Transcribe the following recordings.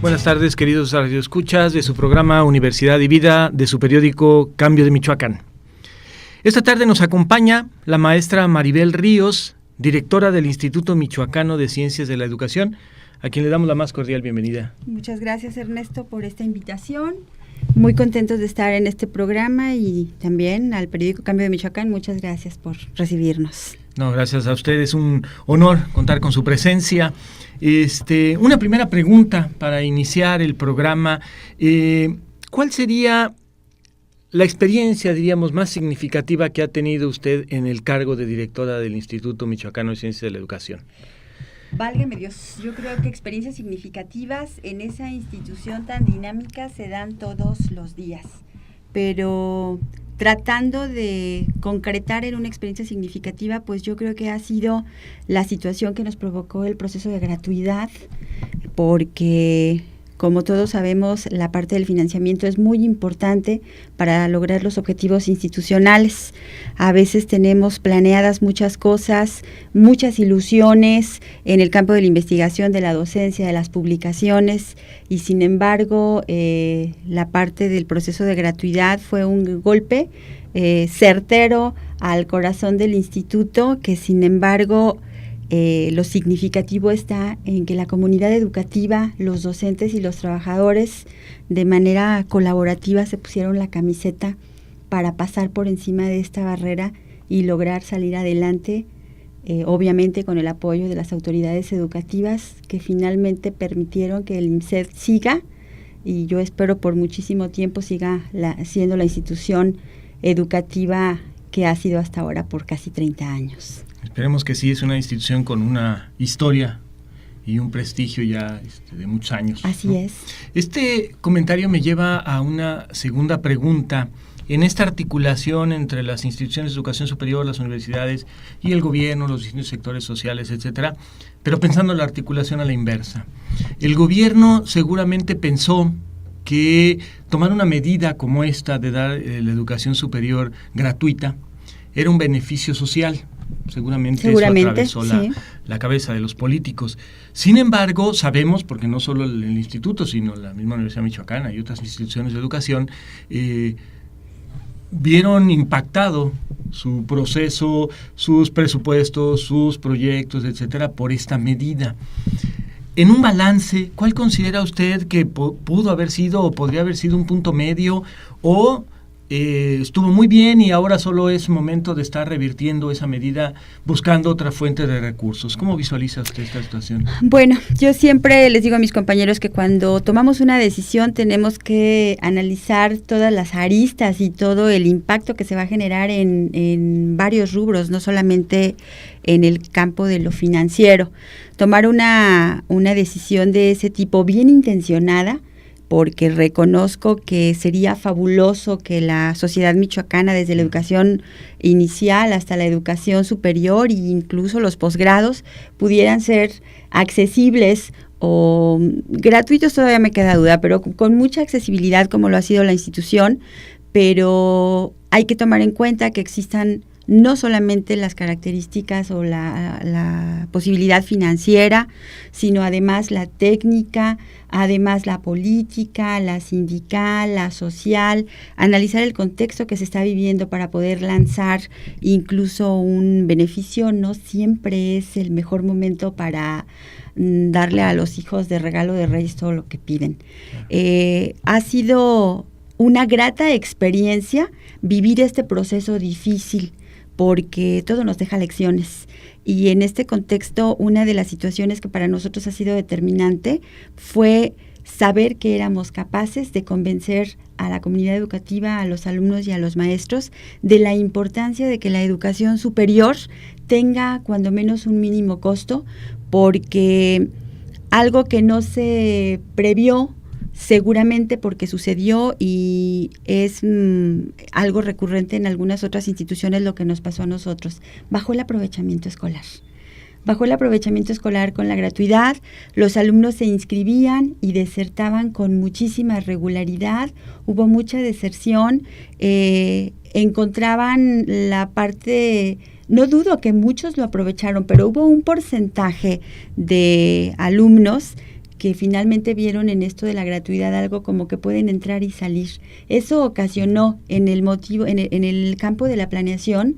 Buenas tardes, queridos radioescuchas de su programa Universidad y Vida, de su periódico Cambio de Michoacán. Esta tarde nos acompaña la maestra Maribel Ríos, directora del Instituto Michoacano de Ciencias de la Educación, a quien le damos la más cordial bienvenida. Muchas gracias, Ernesto, por esta invitación. Muy contentos de estar en este programa y también al periódico Cambio de Michoacán. Muchas gracias por recibirnos. No, gracias a usted, es un honor contar con su presencia. Una primera pregunta para iniciar el programa. ¿Cuál sería la experiencia, diríamos, más significativa que ha tenido usted en el cargo de directora del Instituto Michoacano de Ciencias de la Educación? Válgame Dios, yo creo que experiencias significativas en esa institución tan dinámica se dan todos los días, pero tratando de concretar en una experiencia significativa, pues yo creo que ha sido la situación que nos provocó el proceso de gratuidad, porque como todos sabemos, la parte del financiamiento es muy importante para lograr los objetivos institucionales. A veces tenemos planeadas muchas cosas, muchas ilusiones en el campo de la investigación, de la docencia, de las publicaciones, y sin embargo, la parte del proceso de gratuidad fue un golpe certero al corazón del instituto, que sin embargo, lo significativo está en que la comunidad educativa, los docentes y los trabajadores de manera colaborativa se pusieron la camiseta para pasar por encima de esta barrera y lograr salir adelante, obviamente con el apoyo de las autoridades educativas que finalmente permitieron que el IMCED siga, y yo espero por muchísimo tiempo siga siendo la institución educativa que ha sido hasta ahora por casi 30 años. Esperemos que sí, es una institución con una historia y un prestigio ya de muchos años. Así, ¿no? Es. Este comentario me lleva a una segunda pregunta. En esta articulación entre las instituciones de educación superior, las universidades y el gobierno, los distintos sectores sociales, etcétera, pero pensando en la articulación a la inversa. El gobierno seguramente pensó que tomar una medida como esta de dar la educación superior gratuita era un beneficio social. Seguramente eso atravesó sí. la cabeza de los políticos. Sin embargo, sabemos, porque no solo el instituto, sino la misma Universidad Michoacana y otras instituciones de educación, vieron impactado su proceso, sus presupuestos, sus proyectos, etcétera, por esta medida. En un balance, ¿cuál considera usted que pudo haber sido o podría haber sido un punto medio, o estuvo muy bien y ahora solo es momento de estar revirtiendo esa medida buscando otra fuente de recursos? ¿Cómo visualiza usted esta situación? Bueno, yo siempre les digo a mis compañeros que cuando tomamos una decisión tenemos que analizar todas las aristas y todo el impacto que se va a generar en varios rubros, no solamente en el campo de lo financiero. Tomar una decisión de ese tipo bien intencionada, porque reconozco que sería fabuloso que la sociedad michoacana, desde la educación inicial hasta la educación superior e incluso los posgrados, pudieran ser accesibles o gratuitos, todavía me queda duda, pero con mucha accesibilidad como lo ha sido la institución, pero hay que tomar en cuenta que existan no solamente las características o la posibilidad financiera, sino además la técnica, además la política, la sindical, la social, analizar el contexto que se está viviendo para poder lanzar incluso un beneficio. No siempre es el mejor momento para darle a los hijos de regalo de Reyes todo lo que piden. Ha sido una grata experiencia vivir este proceso difícil, porque todo nos deja lecciones. Y en este contexto, una de las situaciones que para nosotros ha sido determinante fue saber que éramos capaces de convencer a la comunidad educativa, a los alumnos y a los maestros de la importancia de que la educación superior tenga cuando menos un mínimo costo, porque algo que no se previó, seguramente porque sucedió y es algo recurrente en algunas otras instituciones, lo que nos pasó a nosotros, bajó el aprovechamiento escolar. Bajó el aprovechamiento escolar con la gratuidad, los alumnos se inscribían y desertaban con muchísima regularidad, hubo mucha deserción, encontraban la parte, no dudo que muchos lo aprovecharon, pero hubo un porcentaje de alumnos que finalmente vieron en esto de la gratuidad algo como que pueden entrar y salir. Eso ocasionó en el campo de la planeación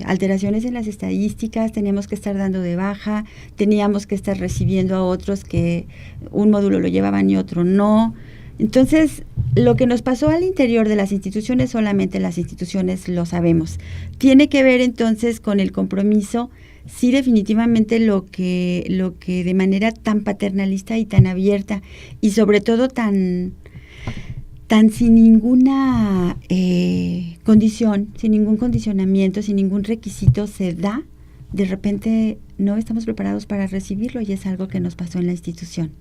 alteraciones en las estadísticas, teníamos que estar dando de baja, teníamos que estar recibiendo a otros que un módulo lo llevaban y otro no. Entonces, lo que nos pasó al interior de las instituciones, solamente las instituciones lo sabemos. Tiene que ver entonces con el compromiso. Sí, definitivamente lo que de manera tan paternalista y tan abierta y sobre todo tan sin ninguna condición, sin ningún condicionamiento, sin ningún requisito se da, de repente no estamos preparados para recibirlo y es algo que nos pasó en la institución.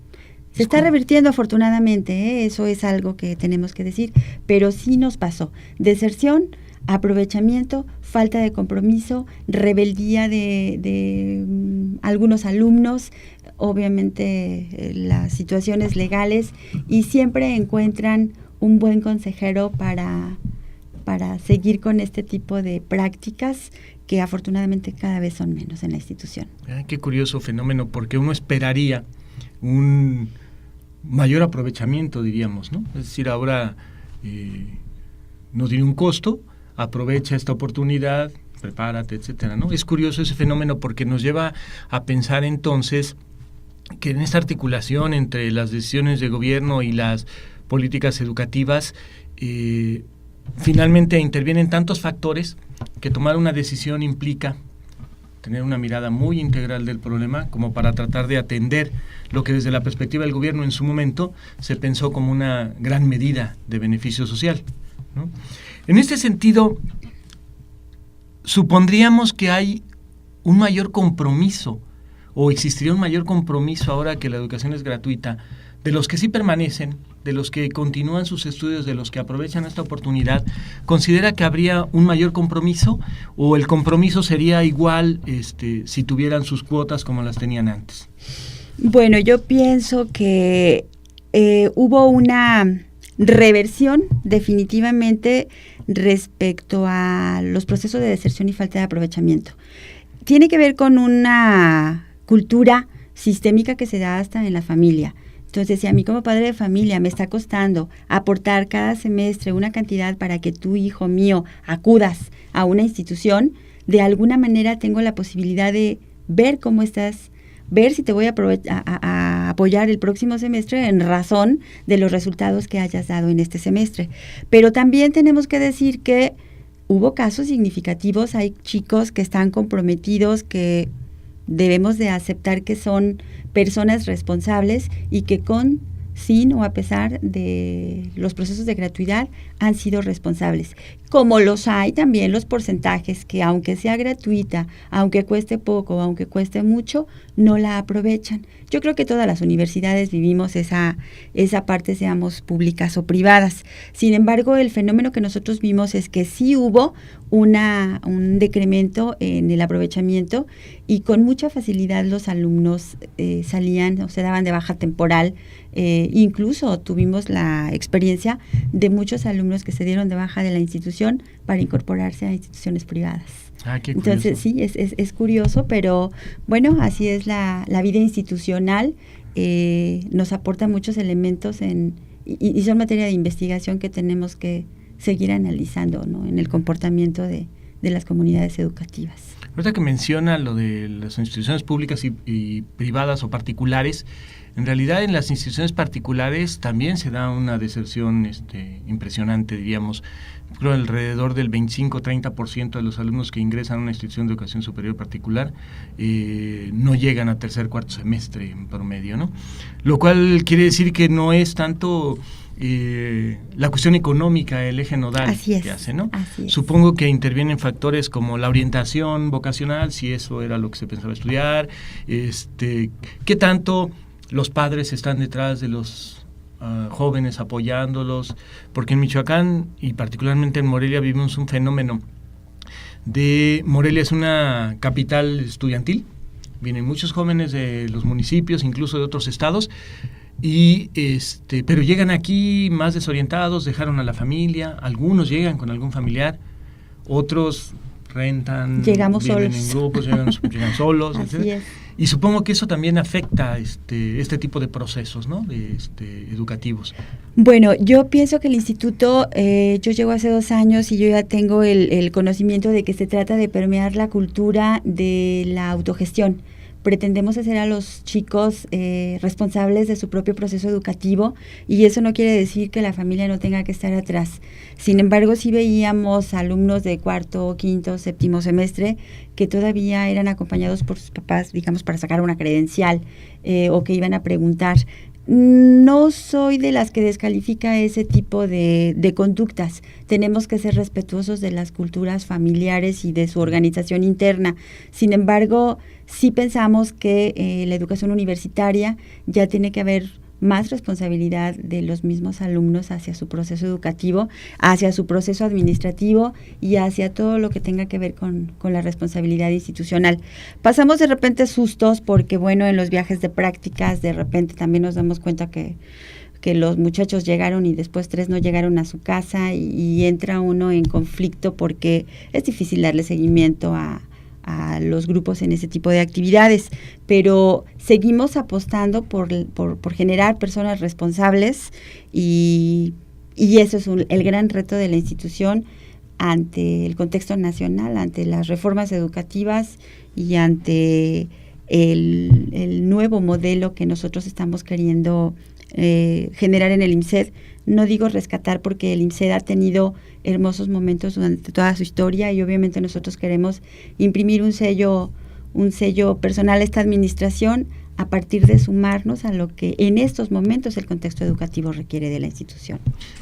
Se está revirtiendo afortunadamente, eso es algo que tenemos que decir, pero sí nos pasó. Deserción, aprovechamiento, falta de compromiso, rebeldía de algunos alumnos, obviamente las situaciones legales, y siempre encuentran un buen consejero para seguir con este tipo de prácticas que afortunadamente cada vez son menos en la institución. Qué curioso fenómeno, porque uno esperaría un mayor aprovechamiento, diríamos, ¿no? Es decir, ahora no tiene un costo, aprovecha esta oportunidad, prepárate, etcétera, ¿no? Es curioso ese fenómeno porque nos lleva a pensar entonces que en esta articulación entre las decisiones de gobierno y las políticas educativas, finalmente intervienen tantos factores que tomar una decisión implica tener una mirada muy integral del problema como para tratar de atender lo que desde la perspectiva del gobierno en su momento se pensó como una gran medida de beneficio social, ¿no? En este sentido, supondríamos que hay un mayor compromiso o existiría un mayor compromiso ahora que la educación es gratuita, de los que sí permanecen, de los que continúan sus estudios, de los que aprovechan esta oportunidad. ¿Considera que habría un mayor compromiso o el compromiso sería igual si tuvieran sus cuotas como las tenían antes? Bueno, yo pienso que hubo una reversión definitivamente respecto a los procesos de deserción y falta de aprovechamiento. Tiene que ver con una cultura sistémica que se da hasta en la familia. Entonces, si a mí como padre de familia me está costando aportar cada semestre una cantidad para que tu hijo mío acudas a una institución, de alguna manera tengo la posibilidad de ver cómo estás, ver si te voy a apoyar el próximo semestre en razón de los resultados que hayas dado en este semestre. Pero también tenemos que decir que hubo casos significativos, hay chicos que están comprometidos, que debemos de aceptar que son personas responsables y que sin o a pesar de los procesos de gratuidad han sido responsables. Como los hay también los porcentajes que aunque sea gratuita, aunque cueste poco, aunque cueste mucho, no la aprovechan. Yo creo que todas las universidades vivimos esa parte, seamos públicas o privadas. Sin embargo, el fenómeno que nosotros vimos es que sí hubo un decremento en el aprovechamiento y con mucha facilidad los alumnos salían o se daban de baja temporal. Incluso tuvimos la experiencia de muchos alumnos que se dieron de baja de la institución para incorporarse a instituciones privadas. Qué curioso. Entonces sí, es curioso, pero bueno, así es la vida institucional, nos aporta muchos elementos y son materia de investigación que tenemos que seguir analizando, ¿no?, en el comportamiento de las comunidades educativas. Ahorita que menciona lo de las instituciones públicas y privadas o particulares, en realidad en las instituciones particulares también se da una deserción impresionante, diríamos. Creo alrededor del 25-30% de los alumnos que ingresan a una institución de educación superior particular no llegan a tercer, cuarto semestre en promedio, ¿no? Lo cual quiere decir que no es tanto la cuestión económica el eje nodal que hace, ¿no? Supongo que intervienen factores como la orientación vocacional, si eso era lo que se pensaba estudiar, qué tanto los padres están detrás de los jóvenes apoyándolos, porque en Michoacán y particularmente en Morelia vivimos un fenómeno Morelia es una capital estudiantil, vienen muchos jóvenes de los municipios, incluso de otros estados, pero llegan aquí más desorientados, dejaron a la familia, algunos llegan con algún familiar, otros rentan, llegamos viven solos en grupos, llegan solos, Así etc. es. Y supongo que eso también afecta este tipo de procesos, ¿no? Educativos. Bueno, yo pienso que el instituto, yo llego hace 2 años y yo ya tengo el conocimiento de que se trata de permear la cultura de la autogestión. Pretendemos hacer a los chicos responsables de su propio proceso educativo, y eso no quiere decir que la familia no tenga que estar atrás. Sin embargo, sí veíamos alumnos de 4., 5., 7. semestre que todavía eran acompañados por sus papás, digamos, para sacar una credencial o que iban a preguntar. No soy de las que descalifica ese tipo de conductas. Tenemos que ser respetuosos de las culturas familiares y de su organización interna. Sin embargo, sí pensamos que la educación universitaria ya tiene que haber más responsabilidad de los mismos alumnos hacia su proceso educativo, hacia su proceso administrativo y hacia todo lo que tenga que ver con la responsabilidad institucional. Pasamos de repente sustos porque, bueno, en los viajes de prácticas de repente también nos damos cuenta que los muchachos llegaron y después 3 no llegaron a su casa y entra uno en conflicto porque es difícil darle seguimiento a los grupos en ese tipo de actividades, pero seguimos apostando por generar personas responsables y eso es el gran reto de la institución ante el contexto nacional, ante las reformas educativas y ante el nuevo modelo que nosotros estamos queriendo generar en el IMSED. No digo rescatar porque el IMSED ha tenido hermosos momentos durante toda su historia y obviamente nosotros queremos imprimir un sello personal a esta administración a partir de sumarnos a lo que en estos momentos el contexto educativo requiere de la institución.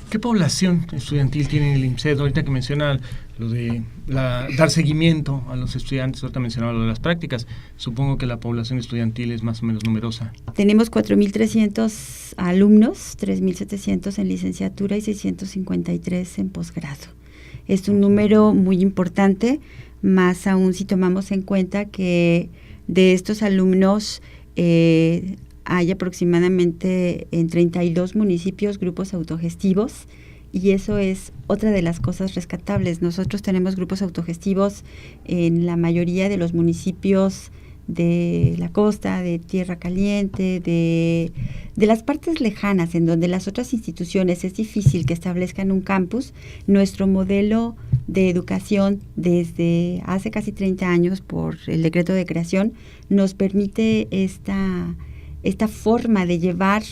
¿Qué población estudiantil tiene el IMSED? Ahorita que menciona lo de dar seguimiento a los estudiantes, ahorita mencionaba lo de las prácticas, supongo que la población estudiantil es más o menos numerosa. Tenemos 4.300 alumnos, 3.700 en licenciatura y 653 en posgrado. Es un número muy importante, más aún si tomamos en cuenta que de estos alumnos hay aproximadamente en 32 municipios grupos autogestivos, y eso es otra de las cosas rescatables. Nosotros tenemos grupos autogestivos en la mayoría de los municipios de la costa, de Tierra Caliente, de las partes lejanas en donde las otras instituciones es difícil que establezcan un campus. Nuestro modelo de educación desde hace casi 30 años por el decreto de creación nos permite esta forma de llevar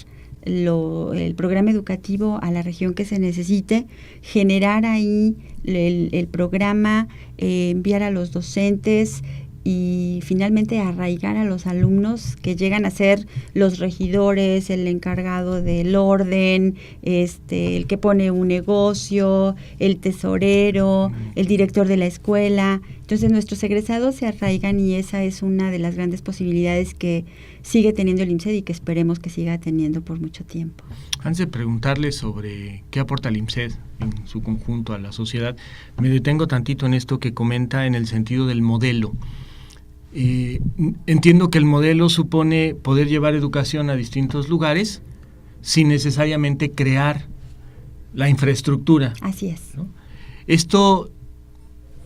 el programa educativo a la región que se necesite, generar ahí el programa, enviar a los docentes y finalmente arraigar a los alumnos que llegan a ser los regidores, el encargado del orden, el que pone un negocio, el tesorero, el director de la escuela. Entonces nuestros egresados se arraigan y esa es una de las grandes posibilidades que sigue teniendo el IMSED y que esperemos que siga teniendo por mucho tiempo. Antes de preguntarle sobre qué aporta el IMSED en su conjunto a la sociedad, me detengo tantito en esto que comenta en el sentido del modelo. Entiendo que el modelo supone poder llevar educación a distintos lugares sin necesariamente crear la infraestructura. Así es. ¿No? Esto,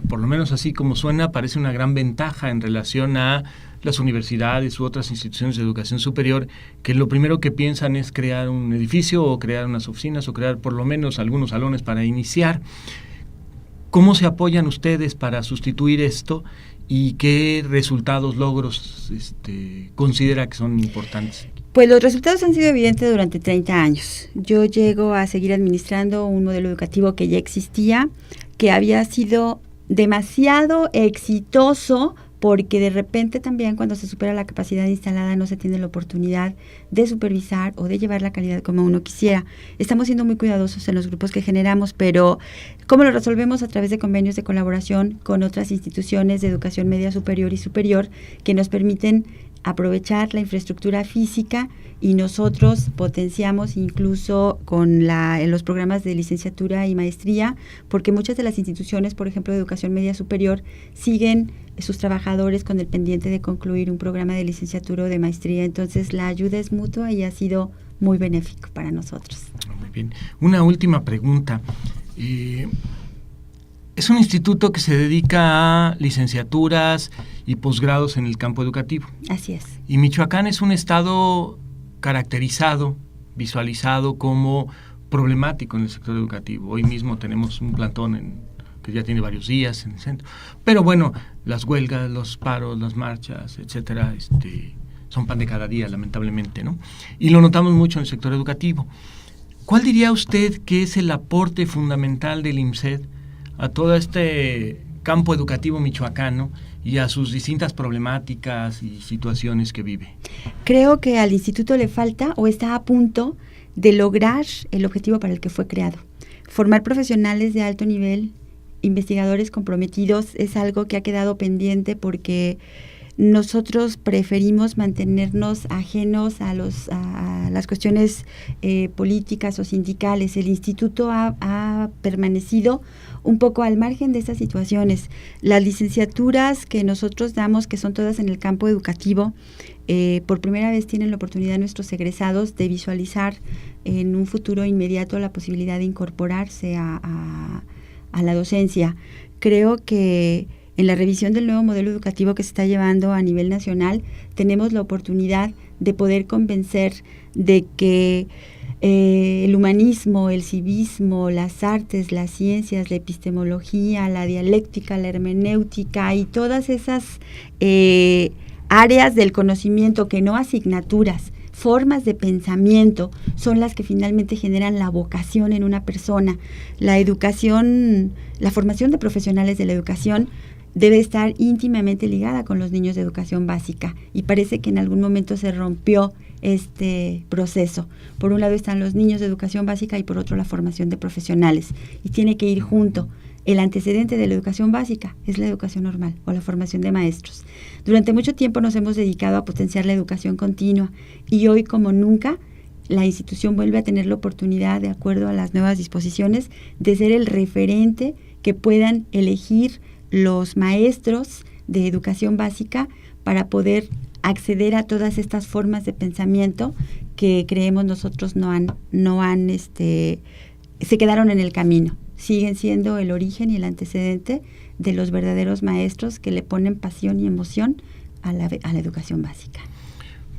por lo menos así como suena, parece una gran ventaja en relación a las universidades u otras instituciones de educación superior, que lo primero que piensan es crear un edificio o crear unas oficinas o crear por lo menos algunos salones para iniciar. ¿Cómo se apoyan ustedes para sustituir esto y qué resultados, logros considera que son importantes? Pues los resultados han sido evidentes durante 30 años. Yo llego a seguir administrando un modelo educativo que ya existía, que había sido demasiado exitoso porque de repente también cuando se supera la capacidad instalada no se tiene la oportunidad de supervisar o de llevar la calidad como uno quisiera. Estamos siendo muy cuidadosos en los grupos que generamos, pero ¿cómo lo resolvemos? A través de convenios de colaboración con otras instituciones de educación media superior y superior que nos permiten aprovechar la infraestructura física y nosotros potenciamos incluso con los programas de licenciatura y maestría, porque muchas de las instituciones, por ejemplo, de educación media superior, siguen sus trabajadores con el pendiente de concluir un programa de licenciatura o de maestría. Entonces, la ayuda es mutua y ha sido muy benéfico para nosotros. Muy bien. Una última pregunta. Es un instituto que se dedica a licenciaturas y posgrados en el campo educativo. Así es. Y Michoacán es un estado caracterizado, visualizado como problemático en el sector educativo. Hoy mismo tenemos un plantón que ya tiene varios días en el centro. Pero bueno, las huelgas, los paros, las marchas, etcétera, son pan de cada día, lamentablemente, ¿no? Y lo notamos mucho en el sector educativo. ¿Cuál diría usted que es el aporte fundamental del IMSED a todo este campo educativo michoacano y a sus distintas problemáticas y situaciones que vive? Creo que al instituto le falta o está a punto de lograr el objetivo para el que fue creado. Formar profesionales de alto nivel, investigadores comprometidos, es algo que ha quedado pendiente porque nosotros preferimos mantenernos ajenos a las cuestiones políticas o sindicales. El instituto ha permanecido un poco al margen de estas situaciones. Las licenciaturas que nosotros damos, que son todas en el campo educativo, por primera vez tienen la oportunidad nuestros egresados de visualizar en un futuro inmediato la posibilidad de incorporarse a la docencia. Creo que en la revisión del nuevo modelo educativo que se está llevando a nivel nacional, tenemos la oportunidad de poder convencer de que el humanismo, el civismo, las artes, las ciencias, la epistemología, la dialéctica, la hermenéutica y todas esas áreas del conocimiento que no asignaturas, formas de pensamiento, son las que finalmente generan la vocación en una persona. La educación, la formación de profesionales de la educación debe estar íntimamente ligada con los niños de educación básica y parece que en algún momento se rompió este proceso. Por un lado están los niños de educación básica y por otro la formación de profesionales y tiene que ir junto. El antecedente de la educación básica es la educación normal o la formación de maestros. Durante mucho tiempo nos hemos dedicado a potenciar la educación continua y hoy como nunca la institución vuelve a tener la oportunidad, de acuerdo a las nuevas disposiciones, de ser el referente que puedan elegir los maestros de educación básica para poder acceder a todas estas formas de pensamiento que creemos nosotros se quedaron en el camino. Siguen siendo el origen y el antecedente de los verdaderos maestros que le ponen pasión y emoción a la educación básica.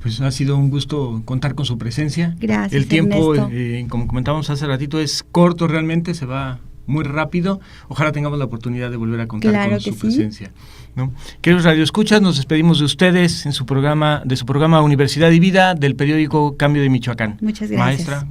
Pues ha sido un gusto contar con su presencia. Gracias, El tiempo, Ernesto. como comentábamos hace ratito, es corto realmente, se va muy rápido. Ojalá tengamos la oportunidad de volver a contar con su presencia, ¿no? Queridos radioescuchas, nos despedimos de ustedes en su programa Universidad y Vida del periódico Cambio de Michoacán. Muchas gracias. Maestra.